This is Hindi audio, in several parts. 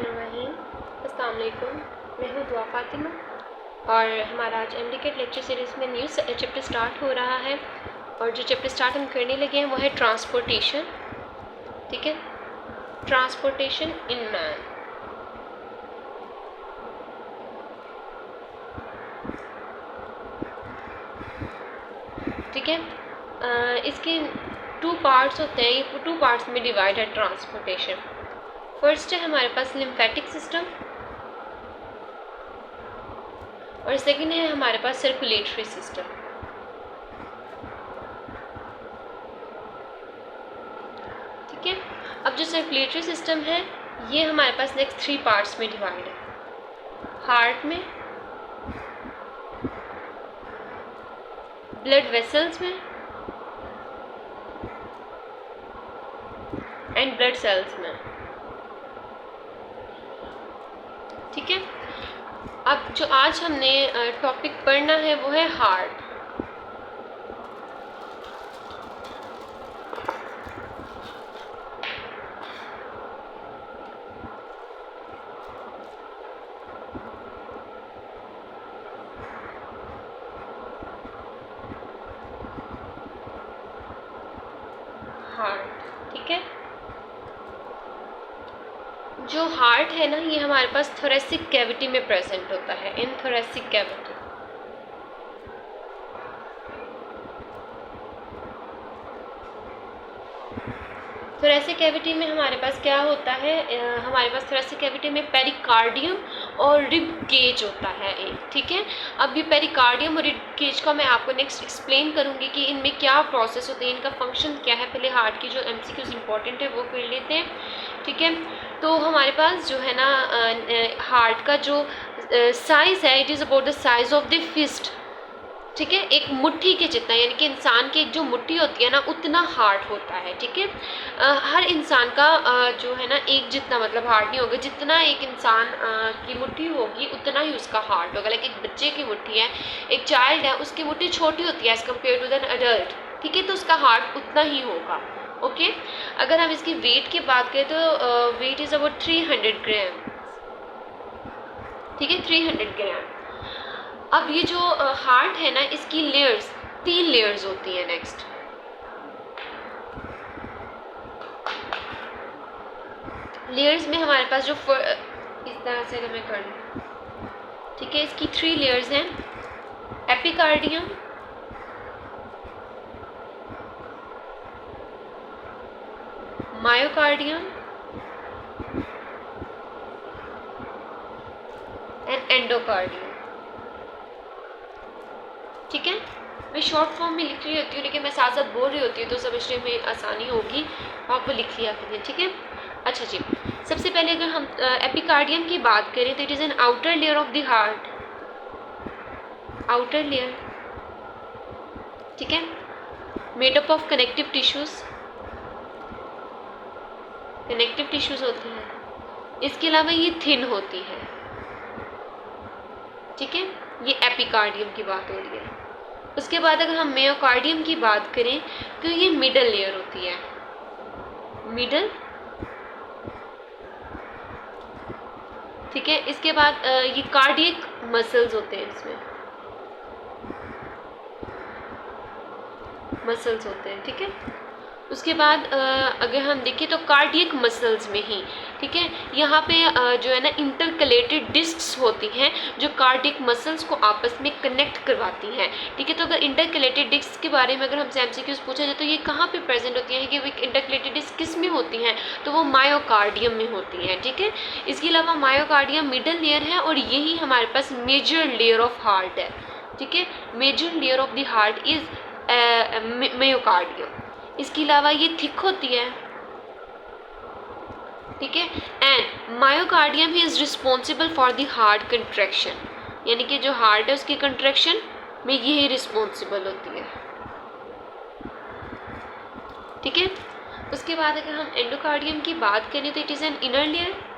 बिस्मिल्लाहिर्रहमानिर्रहीम। अस्सलाम वालेकुम। मैं हूँ दुआ फातिमा और हमारा आज एमडीकेट लेक्चर सीरीज़ में न्यू चैप्टर स्टार्ट हो रहा है और जो चैप्टर स्टार्ट हम करने लगे हैं वो है ट्रांसपोर्टेशन। ठीक है, ट्रांसपोर्टेशन इन मैन। ठीक है, इसके 2 पार्ट्स होते हैं, ये 2 पार्ट्स में डिवाइड है ट्रांसपोर्टेशन। फर्स्ट है हमारे पास लिम्फेटिक सिस्टम और सेकंड है हमारे पास सर्कुलेटरी सिस्टम। ठीक है, अब जो सर्कुलेटरी सिस्टम है ये हमारे पास नेक्स्ट 3 पार्ट्स में डिवाइड है। हार्ट में, ब्लड वेसल्स में एंड ब्लड सेल्स में। ठीक है, अब जो आज हमने टॉपिक पढ़ना है वो है हार्ट। ठीक है, जो हार्ट है ना ये हमारे पास थोरेसिक कैविटी में प्रेजेंट होता है, इन थोरेसिक कैविटी। थोरेसिक कैविटी में हमारे पास क्या होता है, हमारे पास थोरेसिक कैविटी में पेरिकार्डियम और रिब केज होता है एक। ठीक है, अब ये पेरिकार्डियम और रिब केज का मैं आपको नेक्स्ट एक्सप्लेन करूँगी कि इनमें क्या प्रोसेस होते हैं, इनका फंक्शन क्या है। पहले हार्ट की जो एमसीक्यूज इंपॉर्टेंट है वो कर लेते हैं। ठीक है, तो हमारे पास जो है ना हार्ट का जो साइज़ है, it is about the size of the fist. ठीक है, एक मुट्ठी के जितना, यानी कि इंसान की एक जो मुट्ठी होती है ना उतना हार्ट होता है। ठीक है, हर इंसान का जो है ना एक जितना मतलब हार्ट नहीं होगा, जितना एक इंसान की मुट्ठी होगी उतना ही उसका हार्ट होगा। लाइक एक बच्चे की मुट्ठी है, एक चाइल्ड है, उसकी मुट्ठी छोटी होती है as compared to an adult. ठीक है, तो उसका हार्ट उतना ही होगा। ओके, अगर हम इसकी वेट की बात करें तो वेट इज़ अबाउट 300 ग्राम। ठीक है, 300 ग्राम। अब ये जो हार्ट है ना इसकी लेयर्स, 3 लेयर्स होती हैं। नेक्स्ट लेयर्स में हमारे पास जो इस तरह से अगर मैं कर लूँ, ठीक है, इसकी 3 लेयर्स हैं। Epicardium, myocardium and endocardium. ठीक है, मैं शॉर्ट फॉर्म में लिख रही होती हूँ लेकिन मैं साथ साथ बोल रही होती हूँ तो समझने में आसानी होगी, आप वो लिख लिया करिए। ठीक है, अच्छा जी, सबसे पहले अगर हम एपिकार्डियम की बात करें तो it is an outer layer of the heart, outer layer. ठीक है, made up of connective tissues, connective tissues होते हैं। इसके अलावा ये थिन होती है। ठीक है, ये एपिकार्डियम की बात हो रही है। उसके बाद अगर हम मायोकार्डियम की बात करें तो ये मिडल लेयर होती है, मिडल। ठीक है, इसके बाद ये कार्डियक मसल्स होते हैं, इसमें मसल्स होते हैं। ठीक है, उसके बाद अगर हम देखें तो कार्डियक मसल्स में ही, ठीक है, यहाँ पे जो है ना इंटरकलेटेड डिस्क्स होती हैं जो कार्डियक मसल्स को आपस में कनेक्ट करवाती हैं। ठीक है, तो अगर इंटरकलेटेड डिस्क्स के बारे में अगर हमसे एमसीक्यूज़ पूछा जाए तो ये कहाँ पे प्रेजेंट होती हैं, कि वो इंटरकलेटेड डिस्क किस में होती हैं, तो वो मायोकार्डियम में होती हैं। ठीक है, इसके अलावा मायोकार्डियम मिडल लेयर है और यही हमारे पास मेजर लेयर ऑफ हार्ट है। ठीक है, major layer of the heart is myocardium. इसके अलावा ये थिक होती है। ठीक है, एंड मायोकार्डियम ही is responsible for the heart contraction, यानी कि जो हार्ट है उसकी कंट्रैक्शन में यही रिस्पॉन्सिबल होती है। ठीक है, उसके बाद अगर हम एंडोकार्डियम की बात करें तो it is an inner layer.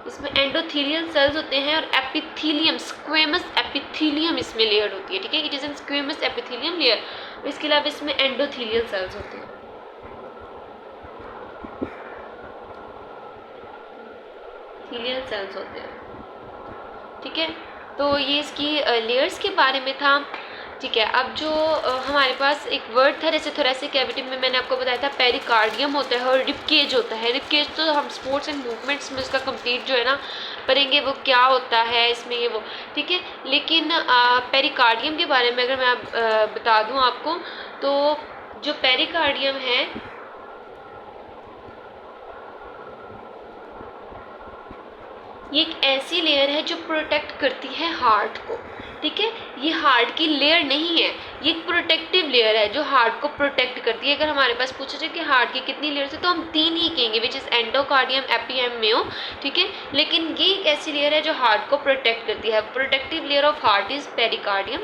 इसमें एंडोथीलियल सेल्स होते हैं और एपिथीलियम, स्क्वेमस एपिथीलियम इसमें लेयर होती है। ठीक है, it is an squamous epithelium layer. इसके अलावा इसमें एंडोथीलियल सेल्स होते हैं। एपिथेलियल सेल्स होते हैं, ठीक है। तो ये इसकी लेयर्स के बारे में था, ठीक है। अब जो हमारे पास एक वर्ड था, जैसे थोरेसिक कैविटी में मैंने आपको बताया था पेरिकार्डियम होता है और रिब केज होता है। रिब केज तो हम स्पोर्ट्स एंड मूवमेंट्स में उसका कंप्लीट जो है ना पढ़ेंगे, वो क्या होता है इसमें ये वो, ठीक है। लेकिन पेरिकार्डियम के बारे में अगर मैं बता दूं आपको, तो जो पेरिकार्डियम है ये एक ऐसी लेयर है जो प्रोटेक्ट करती है हार्ट को, ठीक है। ये हार्ट की लेयर नहीं है, ये एक प्रोटेक्टिव लेयर है जो हार्ट को प्रोटेक्ट करती है। अगर हमारे पास पूछा जाए कि हार्ट की कितनी लेयर्स है तो हम 3 ही कहेंगे, which is endocardium, APM, Mayo, ठीक है। लेकिन ये एक ऐसी लेयर है जो हार्ट को प्रोटेक्ट करती है। Protective layer of heart is pericardium.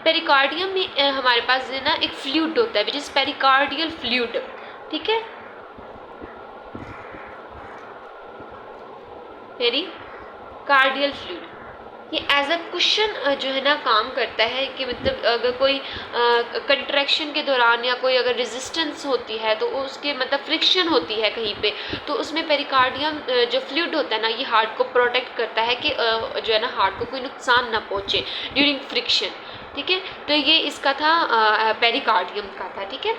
Pericardium में हमारे पास ना एक फ्लूइड होता है विच इज़ पेरिकार्डियल फ्लूइड, ठीक है। पेरिकार्डियल फ्लूइड ये एज अ कुशन जो है ना काम करता है, कि मतलब अगर कोई कंट्रैक्शन के दौरान या कोई अगर रेजिस्टेंस होती है तो उसके मतलब फ्रिक्शन होती है कहीं पे, तो उसमें पेरिकार्डियम जो फ्लूइड होता है ना ये हार्ट को प्रोटेक्ट करता है कि जो है ना हार्ट को कोई नुकसान ना पहुँचे ड्यूरिंग फ्रिक्शन, ठीक है। तो ये इसका था पेरिकार्डियम का था, ठीक है।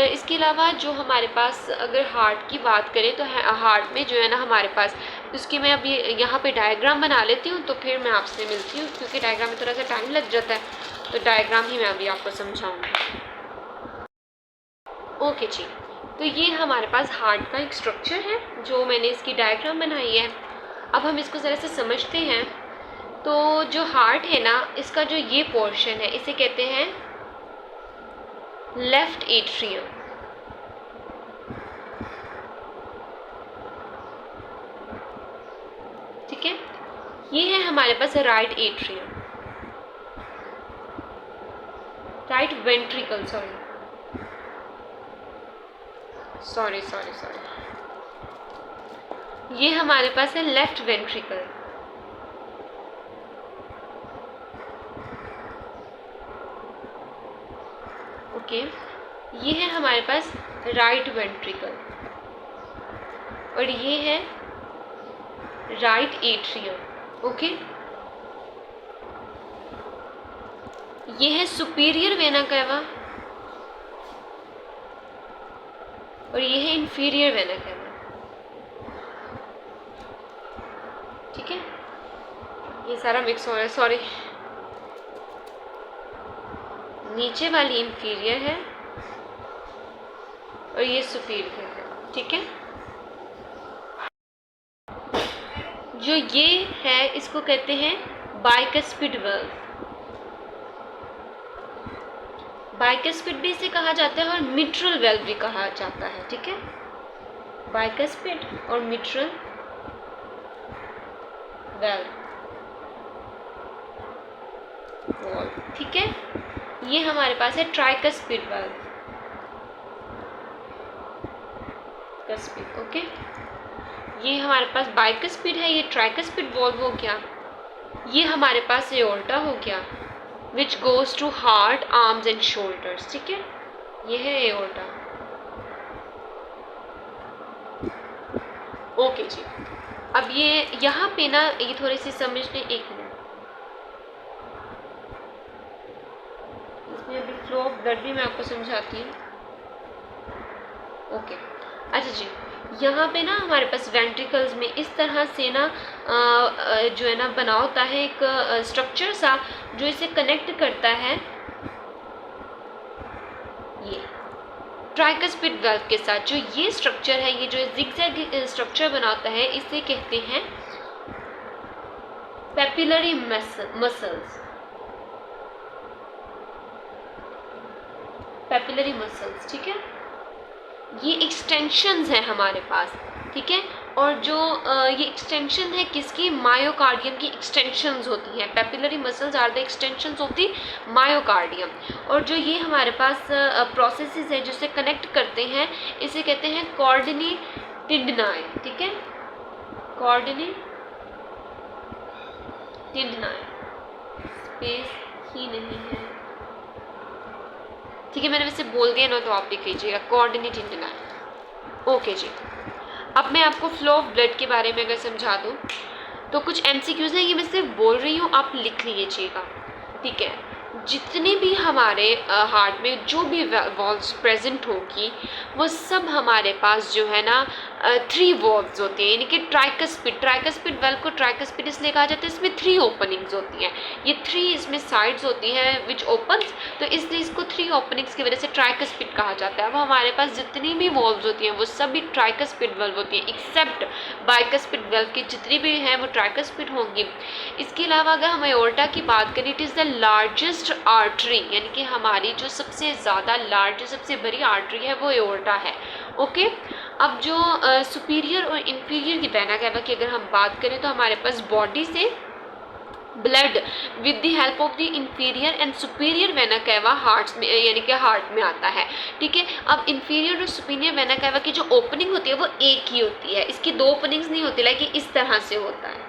इसके अलावा जो हमारे पास अगर हार्ट की बात करें तो हार्ट में जो है ना हमारे पास, उसकी मैं अभी यहाँ पे डायग्राम बना लेती हूँ तो फिर मैं आपसे मिलती हूँ, क्योंकि डायग्राम में थोड़ा सा टाइम लग जाता है, तो डायग्राम ही मैं अभी आपको समझाऊँगी। ओके जी, तो ये हमारे पास हार्ट का एक स्ट्रक्चर है जो मैंने इसकी डायग्राम बनाई है। अब हम इसको ज़रा से समझते हैं। तो जो हार्ट है ना, इसका जो ये पोर्शन है इसे कहते हैं लेफ्ट एट्रियम, ठीक है। ये है हमारे पास right atrium, right ventricle, sorry, ये हमारे पास है लेफ्ट वेंट्रिकल, ओके। ये है हमारे पास राइट वेंट्रिकल और ये है राइट एट्रियम, ओके। ये है सुपीरियर वेना कैवा और ये है इंफीरियर वेना कैवा, ठीक है। ये सारा मिक्स हो रहा है, सॉरी। नीचे वाली इंफीरियर है और ये सुपीरियर है, ठीक है। जो ये है इसको कहते हैं बाइकस्पिड वेल्व, बाइकस्पिड भी इसे कहा जाता है और मिट्रल वेल्व भी कहा जाता है, ठीक है। बाइकस्पिड और मिट्रल वेल्व, ठीक है। ये हमारे पास है ट्राइकस्पिड वेल्व, ओके। ये हमारे पास बाइकस्पिड है, ये ट्राइकस्पिड वॉल्व हो गया। ये हमारे पास एओर्टा हो गया which goes to heart, arms and shoulders, ठीक है। ये है एओर्टा, ओके जी। अब ये यहाँ पे ना ये थोड़ी सी समझने, एक मिनट, इसमें अभी फ्लो ऑफ ब्लड भी मैं आपको समझाती हूँ, ओके। अच्छा जी, यहाँ पे ना हमारे पास वेंट्रिकल्स में इस तरह से ना जो है ना बना होता है एक स्ट्रक्चर सा जो इसे कनेक्ट करता है ये ट्राइकस्पिड वेल्व के साथ। जो ये स्ट्रक्चर है, ये जो जिगजैग स्ट्रक्चर बनाता है, इसे कहते हैं पेपिलरी मसल्स, पेपिलरी मसल्स, ठीक है। ये एक्सटेंशंस हैं हमारे पास, ठीक है। और जो ये एक्सटेंशन है किसकी, मायोकार्डियम की एक्सटेंशंस होती हैं। Papillary muscles are the extensions of the myocardium. और जो ये हमारे पास प्रोसेसेस है जिसे कनेक्ट करते हैं, इसे कहते हैं कॉर्डिनी टिंडनाई, ठीक है। कॉर्डिनी टिंडनाई, स्पेस ही नहीं है, ठीक है। मैंने वैसे बोल दिया ना तो आप लिख लीजिएगा, कोऑर्डिनेट टिंडनाई, ओके जी। अब मैं आपको फ्लो ऑफ ब्लड के बारे में अगर समझा दूँ तो कुछ एमसीक्यूज़ हैं, ये मैं सिर्फ बोल रही हूँ, आप लिख लीजिएगा, ठीक है। जितने भी हमारे हार्ट में जो भी वॉल्व्स प्रेजेंट होगी वो सब हमारे पास जो है ना 3 वॉल्व्स होती हैं, यानी कि ट्राइकस्पिड वेल्व को ट्राइकस्पिड इसलिए कहा जाता है, इसमें 3 ओपनिंग्स होती हैं, ये 3 इसमें साइड्स होती हैं विच ओपन्स, तो इसलिए इसको 3 ओपनिंग्स की वजह से ट्राइकस्पिड कहा जाता है। अब हमारे पास जितनी भी वॉल्व्स होती हैं वो सभी ट्राइकस्पिड वेल्व होती हैं, एक्सेप्ट बाइकस्पिड वेल्व की जितनी भी हैं वो ट्राइकस्पिड होंगी। इसके अलावा अगर हम एओर्टा की बात करें, it is the largest artery, यानी कि हमारी जो सबसे ज़्यादा लार्ज सबसे बड़ी आर्टरी है वो एओर्टा है, ओके। अब जो सुपीरियर और इन्फीरियर की वेना कैवा की अगर हम बात करें तो हमारे पास बॉडी से blood with the help of the inferior and superior vena cava hearts में, यानी कि हार्ट में आता है, ठीक है। अब इंफीरियर और सुपीरियर वेना कैवा की जो ओपनिंग होती है वो एक ही होती है, इसकी 2 ओपनिंग्स नहीं होती, लाइक इस तरह से होता है,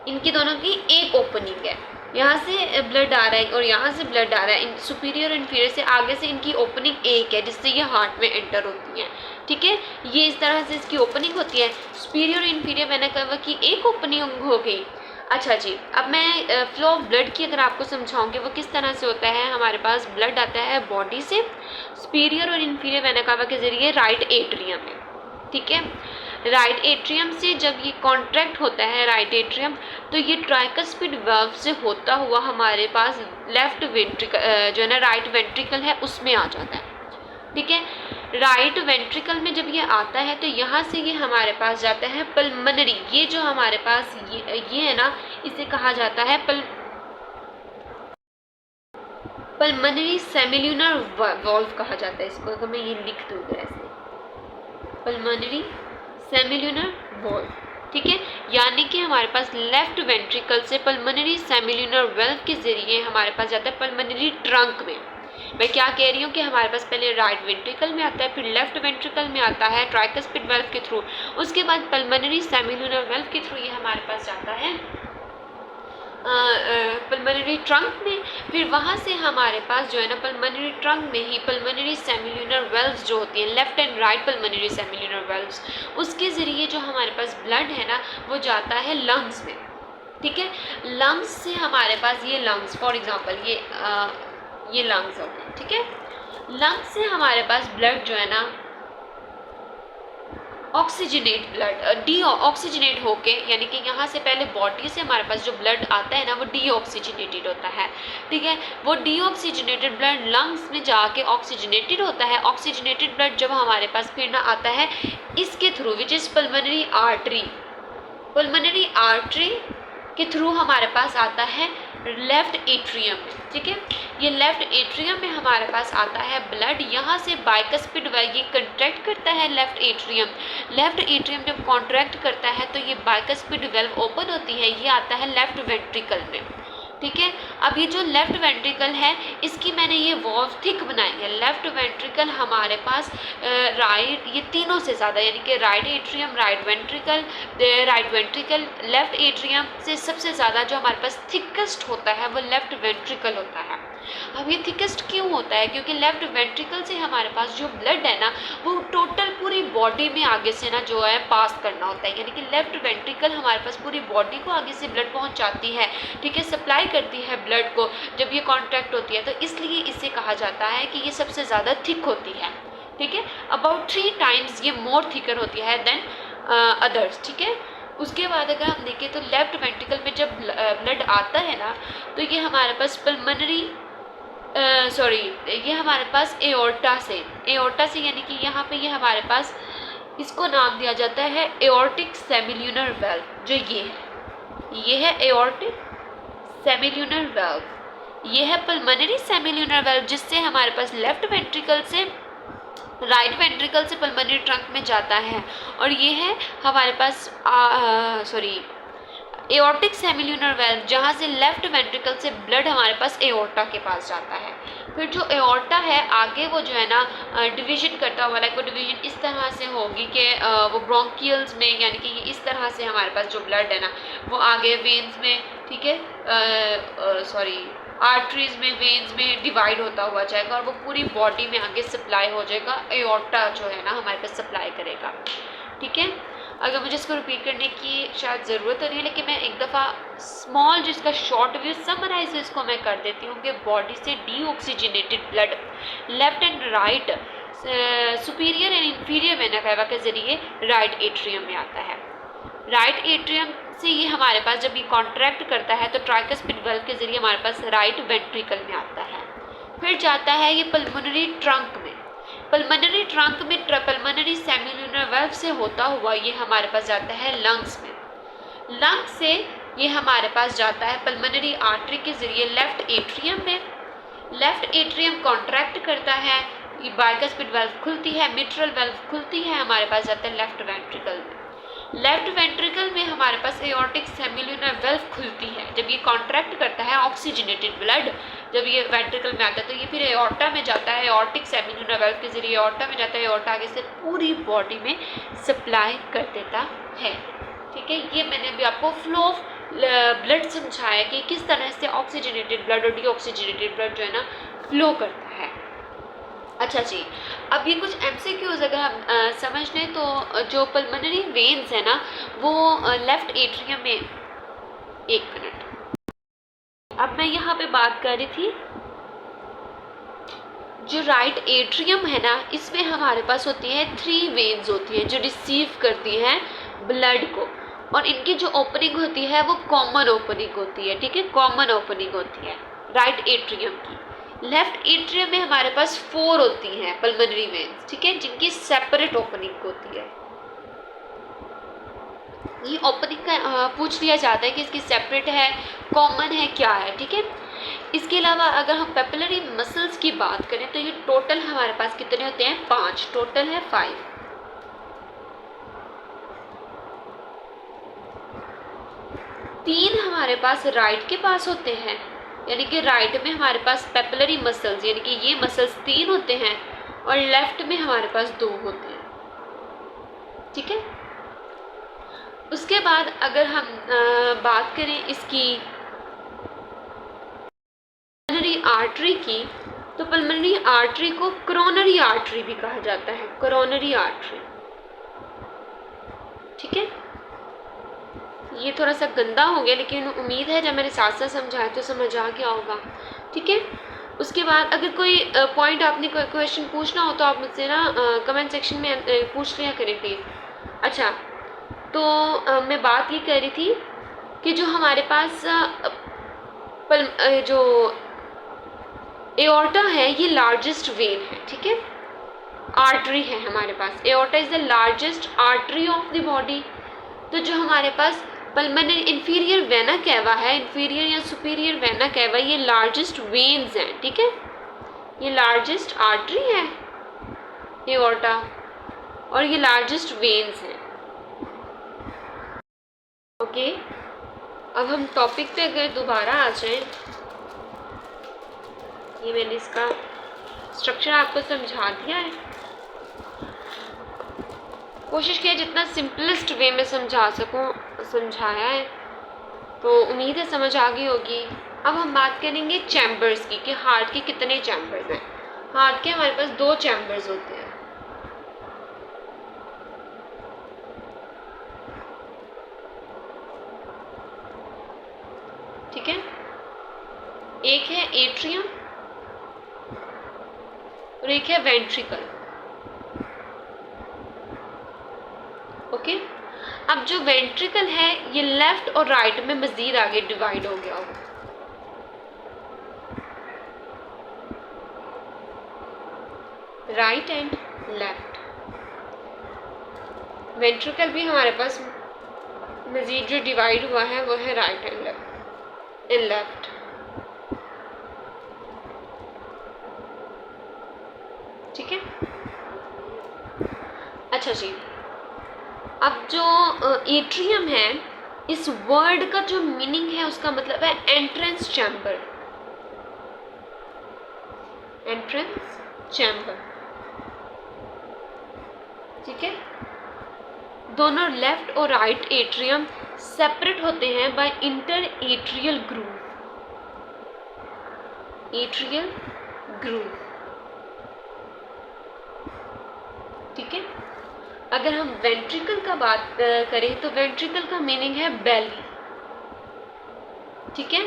इनकी दोनों की एक ओपनिंग है, यहाँ से ब्लड आ रहा है और यहाँ से ब्लड आ रहा है, सुपीरियर और इन्फीरियर से आगे से इनकी ओपनिंग एक है जिससे ये हार्ट में एंटर होती हैं, ठीक है। ये इस तरह से इसकी ओपनिंग होती है, सुपीरियर और इन्फीरियर वेना कैवा की एक ओपनिंग हो गई। अच्छा जी, अब मैं फ्लो ऑफ ब्लड की अगर आपको समझाऊंगी वो किस तरह से होता है। हमारे पास ब्लड आता है बॉडी से सुपीरियर और इन्फीरियर वेना कैवा के ज़रिए राइट एट्रियम में, ठीक है। राइट एट्रियम से जब ये कॉन्ट्रैक्ट होता है राइट एट्रियम, तो ये ट्राइकस्पिड वाल्व से होता हुआ हमारे पास लेफ्ट वेंट्रिकल जो है ना राइट वेंट्रिकल है उसमें आ जाता है, ठीक है। राइट वेंट्रिकल में जब ये आता है तो यहाँ से ये हमारे पास जाता है पल्मनरी, ये जो हमारे पास ये है ना, इसे कहा जाता है पल्मनरी सेमिल्यूनर वॉल्व कहा जाता है इसको, अगर मैं ये लिख दूँ तो ऐसे पल्मनरी सेमिल्यूनर वॉल्व, ठीक है। यानी कि हमारे पास लेफ्ट वेंट्रिकल से पल्मनरी सेमिल्यूनर वेल्व के जरिए हमारे पास जाता है पल्मनरी ट्रंक में। मैं क्या कह रही हूँ कि हमारे पास पहले राइट वेंट्रिकल में आता है, फिर लेफ्ट वेंट्रिकल में आता है ट्राइकस्पिड वेल्व के थ्रू, उसके बाद पल्मनरी सेमिल्यूनर वेल्व के थ्रू ये हमारे पास जाता है पल्मनरी ट्रंक में, फिर वहाँ से हमारे पास जो है ना पल्मनरी ट्रंक में ही पल्मनरी सेमिल्यूनर वेल्व्स जो होती हैं, left and right pulmonary semilunar valves, उसके ज़रिए जो हमारे पास ब्लड है ना वो जाता है लंग्स में, ठीक है। लंग्स से हमारे पास ये लंग्स, फॉर एग्जांपल ये लंग्स हो गए, ठीक है। लंग्स से हमारे पास ब्लड जो है ना ऑक्सीजनेट ब्लड डी ऑक्सीजनेट होके, यानी कि यहाँ से पहले बॉडी से हमारे पास जो ब्लड आता है ना वो डी ऑक्सीजनेटेड होता है, ठीक है। वो डी ऑक्सीजनेटेड ब्लड लंग्स में जाके ऑक्सीजनेटेड होता है। ऑक्सीजनेटेड ब्लड जब हमारे पास फिर ना आता है इसके through, which is pulmonary artery के थ्रू हमारे पास आता है लेफ्ट एट्रियम, ठीक है। ये लेफ्ट एट्रियम में हमारे पास आता है ब्लड, यहाँ से बाइकस्पिड वेल्व ये कंट्रैक्ट करता है लेफ्ट एट्रियम जब कॉन्ट्रैक्ट करता है तो ये बाइकस्पिड वेल्व ओपन होती है, ये आता है लेफ्ट वेंट्रिकल में, ठीक है। अब ये जो लेफ्ट वेंट्रिकल है इसकी मैंने ये वॉल्व थिक बनाई है। लेफ्ट वेंट्रिकल हमारे पास राइट, ये तीनों से ज़्यादा, यानी कि right atrium, right ventricle, left atrium से सबसे ज़्यादा जो हमारे पास थिकेस्ट होता है वो लेफ्ट वेंट्रिकल होता है। अब ये थिकेस्ट क्यों होता है? क्योंकि लेफ्ट वेंट्रिकल से हमारे पास जो ब्लड है ना वो टोटल पूरी बॉडी में आगे से ना जो है पास करना होता है, यानी कि लेफ्ट वेंट्रिकल हमारे पास पूरी बॉडी को आगे से ब्लड पहुंचाती है, ठीक है, सप्लाई करती है ब्लड को जब ये कॉन्ट्रैक्ट होती है, तो इसलिए इसे कहा जाता है कि ये सबसे ज़्यादा थिक होती है, ठीक है। अबाउट 3 टाइम्स ये मोर थिकर होती है देन अदर्स, ठीक है। उसके बाद अगर हम देखें तो लेफ्ट वेंट्रिकल में जब ब्लड आता है ना तो ये हमारे पास पल्मनरी ये हमारे पास एओर्टा से यानी कि यहाँ पे ये हमारे पास इसको नाम दिया जाता है एओर्टिक सेमिल्यूनर वेल्व, जो ये है एओर्टिक सेमिल्यूनर वेल्व, ये है पल्मनरी सेमिल्यूनर वेल्व जिससे हमारे पास लेफ्ट वेंट्रिकल से राइट वेंट्रिकल से पल्मनरी ट्रंक में जाता है, और ये है हमारे पास एओर्टिक सेमिल्यूनर वेल्व जहाँ से लेफ्ट वेंट्रिकल से ब्लड हमारे पास एओर्टा के पास जाता है। फिर जो एओर्टा है आगे वो जो है ना डिवीजन करता हुआ, लाइक वो डिवीजन इस तरह से होगी कि वो ब्रोंकियल्स में, यानी कि इस तरह से हमारे पास जो ब्लड है ना वो आगे वेन्स में, ठीक है, आर्टरीज में, वेन्स में डिवाइड होता हुआ जाएगा और वो पूरी बॉडी में आगे सप्लाई हो जाएगा। एओर्टा जो है ना हमारे पास सप्लाई करेगा, ठीक है। अगर मुझे इसको रिपीट करने की शायद ज़रूरत नहीं है, लेकिन मैं एक दफ़ा स्मॉल जिसका शॉर्ट व्यू समराइज इसको मैं कर देती हूँ कि बॉडी से deoxygenated blood left and right superior and inferior vena cava के ज़रिए राइट एट्रियम में आता है। राइट एट्रियम से ये हमारे पास जब ये कॉन्ट्रैक्ट करता है तो ट्राइकस्पिड वाल्व के ज़रिए हमारे पास राइट वेंट्रिकल में आता है। फिर जाता है ये पल्मोनरी ट्रंक में। पल्मोनरी ट्रंक में पल्मोनरी सेमिलुनर वाल्व से होता हुआ ये हमारे पास जाता है लंग्स में। लंग्स से ये हमारे पास जाता है पल्मोनरी आर्टरी के ज़रिए लेफ्ट एट्रियम में। लेफ्ट एट्रियम कॉन्ट्रैक्ट करता है, बाइकस्पिड वाल्व खुलती है, मिट्रल वाल्व खुलती है, हमारे पास जाता है लेफ्ट वेंट्रिकल में। लेफ्ट वेंट्रिकल में हमारे पास एओर्टिक सेमिलुनर वाल्व खुलती है। जब ये कॉन्ट्रैक्ट करता है ऑक्सीजनेटेड ब्लड, जब ये वेंट्रिकल में आता है तो ये फिर एओर्टा में जाता है, एओर्टिक सेमिलुनर वाल्व के जरिए एओर्टा में जाता है। एओर्टा आगे से पूरी बॉडी में सप्लाई कर देता है, ठीक है। ये मैंने अभी आपको फ्लो ऑफ ब्लड समझाया कि किस तरह से ऑक्सीजनेटेड ब्लड और डीऑक्सीजनेटेड ब्लड जो है ना फ्लो करता है। अच्छा जी, अब ये कुछ MCQs अगर हम समझ लें तो जो पल्मोनरी वेन्स है ना वो लेफ्ट एट्रियम में, एक मिनट, अब मैं यहाँ पे बात कर रही थी जो राइट एट्रियम है ना इसमें हमारे पास होती है 3 वेन्स होती हैं जो रिसीव करती हैं ब्लड को, और इनकी जो ओपनिंग होती है वो कॉमन ओपनिंग होती है, ठीक है, कॉमन ओपनिंग होती है राइट एट्रियम की। लेफ्ट एट्रियम में हमारे पास 4 होती हैं पल्मोनरी वेन्स, ठीक है, जिनकी सेपरेट ओपनिंग होती है। ये ओपनिंग का पूछ लिया जाता है कि इसकी सेपरेट है, कॉमन है, क्या है, ठीक है। इसके अलावा अगर हम पेपिलरी मसल्स की बात करें तो ये टोटल हमारे पास कितने होते हैं, 5, टोटल है 5। तीन हमारे पास राइट के पास होते हैं, यानी कि राइट में हमारे पास पेपिलरी मसल्स यानी कि ये मसल्स 3 होते हैं और लेफ्ट में हमारे पास 2 होते हैं, ठीक है। उसके बाद अगर हम बात करें इसकी पल्मोनरी आर्टरी की, तो पल्मोनरी आर्टरी को कोरोनरी आर्टरी भी कहा जाता है, कोरोनरी आर्टरी, ठीक है। ये थोड़ा सा गंदा हो गया लेकिन उम्मीद है जब मैंने साथ साथ समझाया तो समझ आ गया होगा, ठीक है। उसके बाद अगर कोई पॉइंट आपने कोई क्वेश्चन पूछना हो तो आप मुझसे ना कमेंट सेक्शन में पूछ लिया करें प्लीज़। अच्छा, तो मैं बात ये कर रही थी कि जो हमारे पास जो एओर्टा है ये लार्जेस्ट वेन है, ठीक है, आर्टरी है हमारे पास। Aorta is the largest artery of the body. तो जो हमारे पास पल्मोनरी इंफीरियर वेना कैवा है, इंफीरियर या सुपीरियर वेना कैवा, ये लार्जेस्ट वेन्स हैं, ठीक है, ये लार्जेस्ट आर्टरी है एओर्टा और ये लार्जेस्ट वेन्स हैं, ओके। अब हम टॉपिक पे अगर दोबारा आ जाएं, ये मैंने इसका स्ट्रक्चर आपको समझा दिया है, कोशिश किया जितना सिंपलेस्ट वे में समझा सकूं समझाया है, तो उम्मीद है समझ आ गई होगी। अब हम बात करेंगे चैम्बर्स की कि हार्ट के कितने चैम्बर्स हैं। हार्ट के हमारे पास 2 चैम्बर्स होते हैं, ठीक है, एक है एट्रियम और एक है वेंट्रिकल, ओके। अब जो वेंट्रिकल है ये लेफ्ट और राइट में मजीद आगे डिवाइड हो गया होगा, राइट एंड लेफ्ट। वेंट्रिकल भी हमारे पास मजीद जो डिवाइड हुआ है वो है राइट एंड लेफ्ट, ठीक है। अच्छा जी, अब जो एट्रियम है इस वर्ड का जो मीनिंग है उसका मतलब है एंट्रेंस चैम्बर, एंट्रेंस चैम्बर, ठीक है। दोनों लेफ्ट और राइट एट्रियम सेपरेट होते हैं by interatrial groove, atrial groove. ठीक है, अगर हम वेंट्रिकल का बात करें तो वेंट्रिकल का मीनिंग है बेली। ठीक है,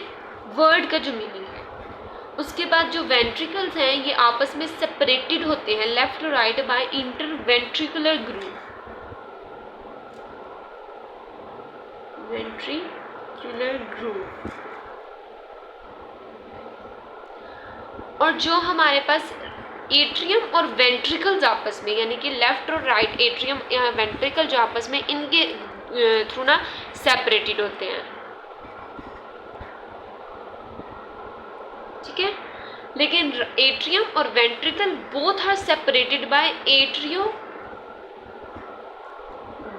वर्ड का जो मीनिंग है। उसके बाद जो वेंट्रिकल्स हैं ये आपस में सेपरेटेड होते हैं लेफ्ट और right by interventricular groove. Ventricular groove. और जो हमारे पास एट्रियम और वेंट्रिकल्स आपस में, यानी कि लेफ्ट और राइट एट्रियम या वेंट्रिकल जो आपस में इनके थ्रू ना सेपरेटेड होते हैं। ठीक है, लेकिन एट्रियम और ventricle both are separated by atrio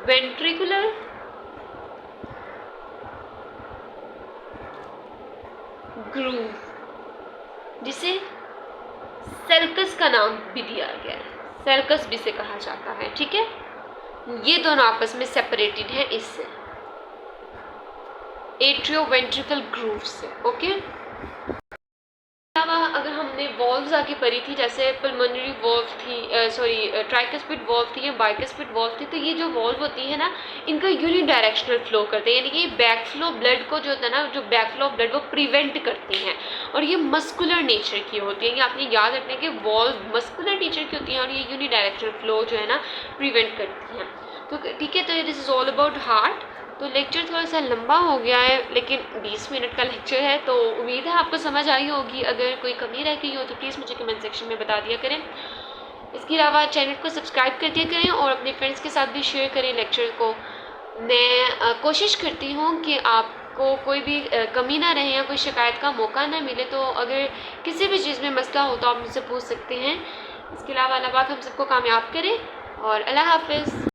ventricular groove, जिसे सेल्कस का नाम भी दिया गया है, सेल्कस भी से कहा जाता है। ठीक है, ये दोनों आपस में सेपरेटेड हैं इससे, एट्रियोवेंट्रिकल ग्रूव से। ओके, अगर हमने वॉल्व्स आगे पढ़ी थी, जैसे पल्मोनरी वॉल्व थी, ट्राइकस्पिड वॉल्व थी या बाइकस्पिड वॉल्व थी, तो ये जो वॉल्व होती है ना, इनका यूनिडायरेक्शनल फ्लो करते हैं, यानी कि बैक फ्लो ब्लड को जो होता है ना, जो बैक फ्लो ऑफ ब्लड वो प्रिवेंट करती हैं, और ये मस्कुलर नेचर की होती है। ये आपने याद रखना है कि वॉल्व मस्कुलर नेचर की होती हैं और ये यूनिडायरेक्शनल फ्लो जो है ना प्रिवेंट करती हैं। तो ठीक है, तो this is all about heart. तो लेक्चर थोड़ा सा लंबा हो गया है, लेकिन 20 मिनट का लेक्चर है, तो उम्मीद है आपको समझ आई होगी। अगर कोई कमी रह गई हो तो प्लीज़ मुझे कमेंट सेक्शन में बता दिया करें। इसके अलावा चैनल को सब्सक्राइब कर दिया करें और अपने फ्रेंड्स के साथ भी शेयर करें लेक्चर को। मैं कोशिश करती हूँ कि आपको कोई भी कमी ना रहे या कोई शिकायत का मौका ना मिले, तो अगर किसी भी चीज़ में मसला हो तो आप मुझसे पूछ सकते हैं। इसके अलावा अल्लाह पाक हम सबको कामयाब करें, और अल्लाह हाफिज़।